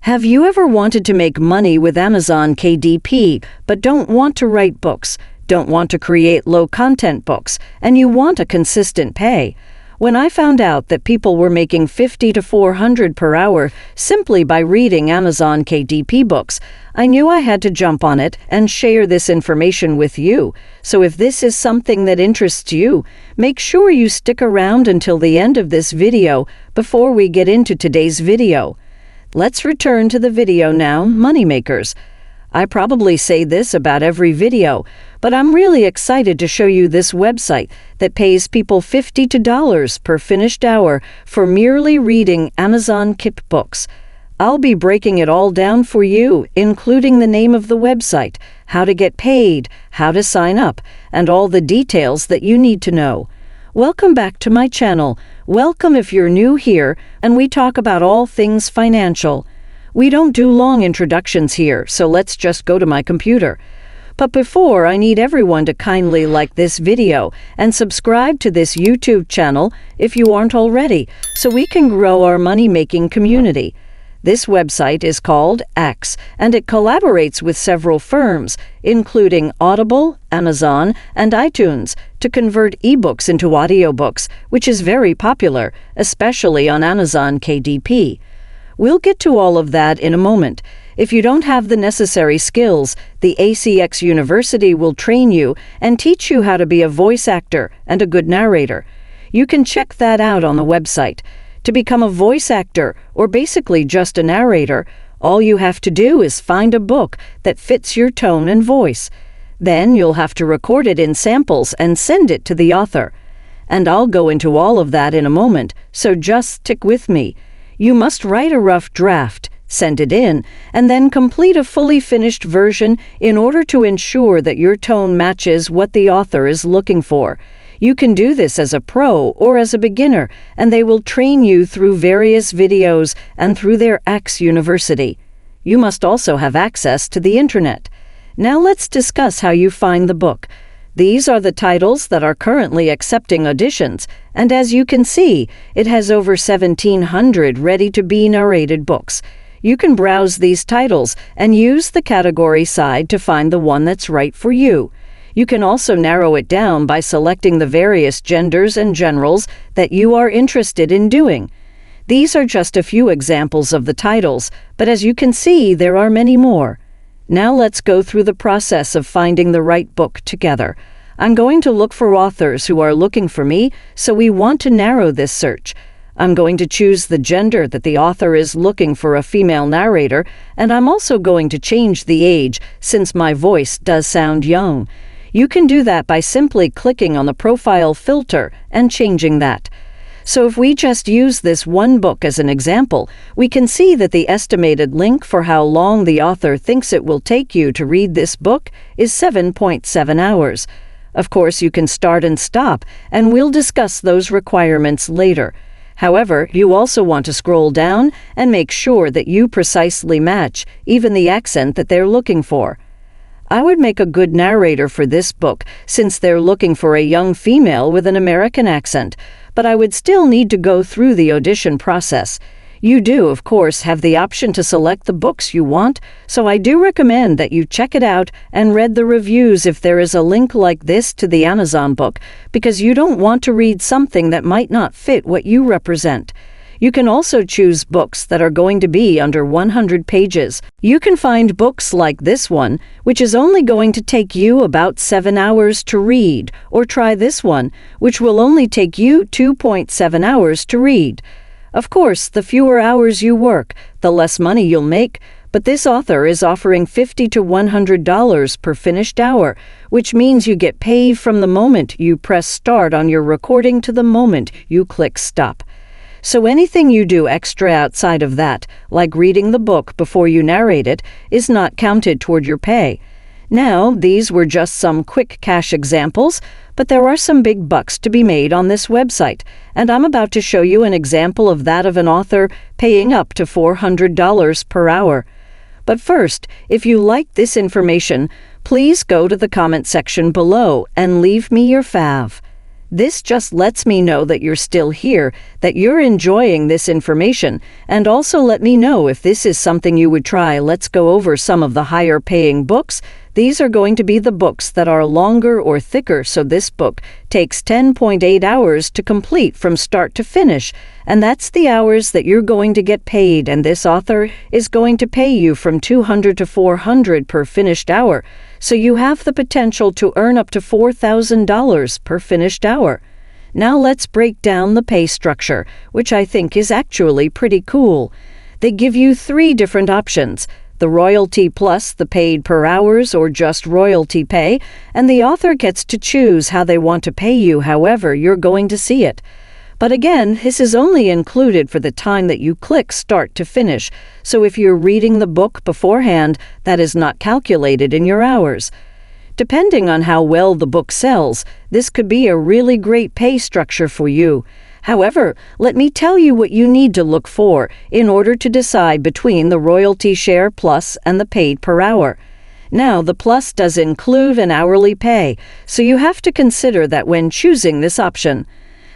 Have you ever wanted to make money with Amazon KDP, but don't want to write books, don't want to create low-content books, and you want a consistent pay? When I found out that people were making $50 to $400 per hour simply by reading Amazon KDP books, I knew I had to jump on it and share this information with you. So if this is something that interests you, make sure you stick around until the end of this video before we get into today's video. Let's return to the video now, moneymakers. I probably say this about every video, but I'm really excited to show you this website that pays people $50 per finished hour for merely reading Amazon KDP books. I'll be breaking it all down for you, including the name of the website, how to get paid, how to sign up, and all the details that you need to know. Welcome back to my channel. Welcome if you're new here, and we talk about all things financial. We don't do long introductions here, so let's just go to my computer. But before, I need everyone to kindly like this video and subscribe to this YouTube channel if you aren't already, so we can grow our money-making community. This website is called X, and it collaborates with several firms, including Audible, Amazon, and iTunes, to convert ebooks into audiobooks, which is very popular, especially on Amazon KDP. We'll get to all of that in a moment. If you don't have the necessary skills, the ACX University will train you and teach you how to be a voice actor and a good narrator. You can check that out on the website. To become a voice actor, or basically just a narrator, all you have to do is find a book that fits your tone and voice. Then you'll have to record it in samples and send it to the author. And I'll go into all of that in a moment, so just stick with me. You must write a rough draft, send it in, and then complete a fully finished version in order to ensure that your tone matches what the author is looking for. You can do this as a pro or as a beginner, and they will train you through various videos and through their X University. You must also have access to the internet. Now let's discuss how you find the book. These are the titles that are currently accepting auditions, and as you can see, it has over 1,700 ready-to-be narrated books. You can browse these titles and use the category side to find the one that's right for you. You can also narrow it down by selecting the various genders and genres that you are interested in doing. These are just a few examples of the titles, but as you can see, there are many more. Now let's go through the process of finding the right book together. I'm going to look for authors who are looking for me, so we want to narrow this search. I'm going to choose the gender that the author is looking for, a female narrator, and I'm also going to change the age since my voice does sound young. You can do that by simply clicking on the profile filter and changing that. So if we just use this one book as an example, we can see that the estimated length for how long the author thinks it will take you to read this book is 7.7 hours. Of course, you can start and stop, and we'll discuss those requirements later. However, you also want to scroll down and make sure that you precisely match even the accent that they're looking for. I would make a good narrator for this book since they're looking for a young female with an American accent, but I would still need to go through the audition process. You do, of course, have the option to select the books you want, so I do recommend that you check it out and read the reviews if there is a link like this to the Amazon book, because you don't want to read something that might not fit what you represent. You can also choose books that are going to be under 100 pages. You can find books like this one, which is only going to take you about 7 hours to read, or try this one, which will only take you 2.7 hours to read. Of course, the fewer hours you work, the less money you'll make, but this author is offering $50 to $100 per finished hour, which means you get paid from the moment you press start on your recording to the moment you click stop. So anything you do extra outside of that, like reading the book before you narrate it, is not counted toward your pay. Now, these were just some quick cash examples, but there are some big bucks to be made on this website, and I'm about to show you an example of that of an author paying up to $400 per hour. But first, if you like this information, please go to the comment section below and leave me your fav. This just lets me know that you're still here, that you're enjoying this information, and also let me know if this is something you would try. Let's go over some of the higher paying books. These are going to be the books that are longer or thicker, so this book takes 10.8 hours to complete from start to finish, and that's the hours that you're going to get paid, and this author is going to pay you from $200 to $400 per finished hour, so you have the potential to earn up to $4,000 per finished hour. Now let's break down the pay structure, which I think is actually pretty cool. They give you 3 different options: the royalty plus the paid per hours, or just royalty pay, and the author gets to choose how they want to pay you however you're going to see it. But again, this is only included for the time that you click start to finish, so if you're reading the book beforehand, that is not calculated in your hours. Depending on how well the book sells, this could be a really great pay structure for you. However, let me tell you what you need to look for in order to decide between the royalty share plus and the paid per hour. Now, the plus does include an hourly pay, so you have to consider that when choosing this option.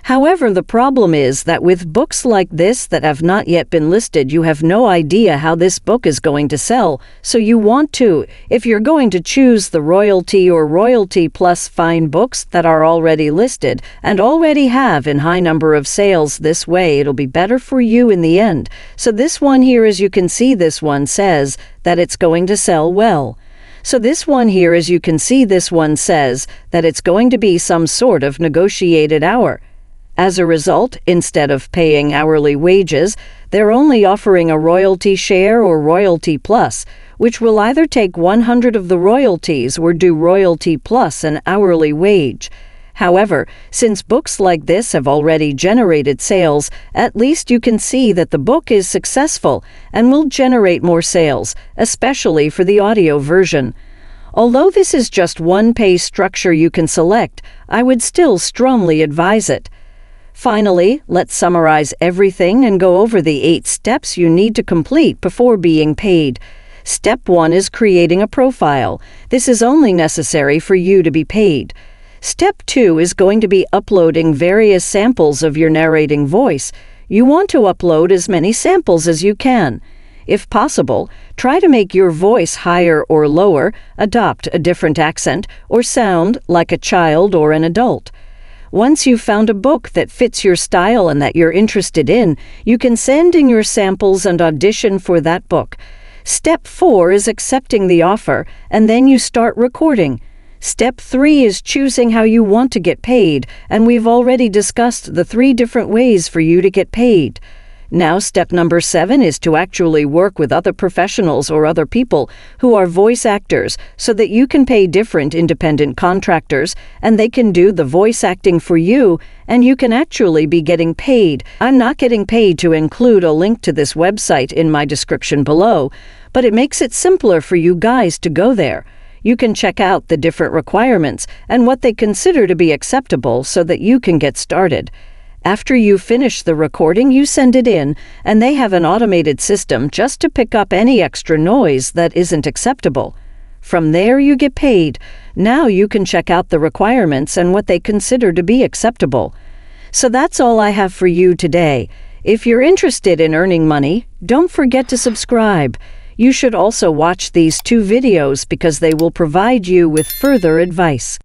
However, the problem is that with books like this that have not yet been listed, you have no idea how this book is going to sell, so you want to, if you're going to choose the royalty or royalty plus, find books that are already listed and already have in high number of sales. This way it'll be better for you in the end. So this one here, as you can see, this one says that it's going to sell well. So this one here, as you can see, this one says that it's going to be some sort of negotiated hour. As a result, instead of paying hourly wages, they're only offering a royalty share or royalty plus, which will either take 100 of the royalties or do royalty plus an hourly wage. However, since books like this have already generated sales, at least you can see that the book is successful and will generate more sales, especially for the audio version. Although this is just one pay structure you can select, I would still strongly advise it. Finally, let's summarize everything and go over the 8 steps you need to complete before being paid. Step 1 is creating a profile. This is only necessary for you to be paid. Step 2 is going to be uploading various samples of your narrating voice. You want to upload as many samples as you can. If possible, try to make your voice higher or lower, adopt a different accent, or sound like a child or an adult. Once you've found a book that fits your style and that you're interested in, you can send in your samples and audition for that book. Step 4 is accepting the offer, and then you start recording. Step 3 is choosing how you want to get paid, and we've already discussed the 3 different ways for you to get paid. Now, step number 7 is to actually work with other professionals or other people who are voice actors so that you can pay different independent contractors and they can do the voice acting for you and you can actually be getting paid. I'm not getting paid to include a link to this website in my description below, but it makes it simpler for you guys to go there. You can check out the different requirements and what they consider to be acceptable so that you can get started. After you finish the recording, you send it in, and they have an automated system just to pick up any extra noise that isn't acceptable. From there, you get paid. Now you can check out the requirements and what they consider to be acceptable. So that's all I have for you today. If you're interested in earning money, don't forget to subscribe. You should also watch these 2 videos because they will provide you with further advice.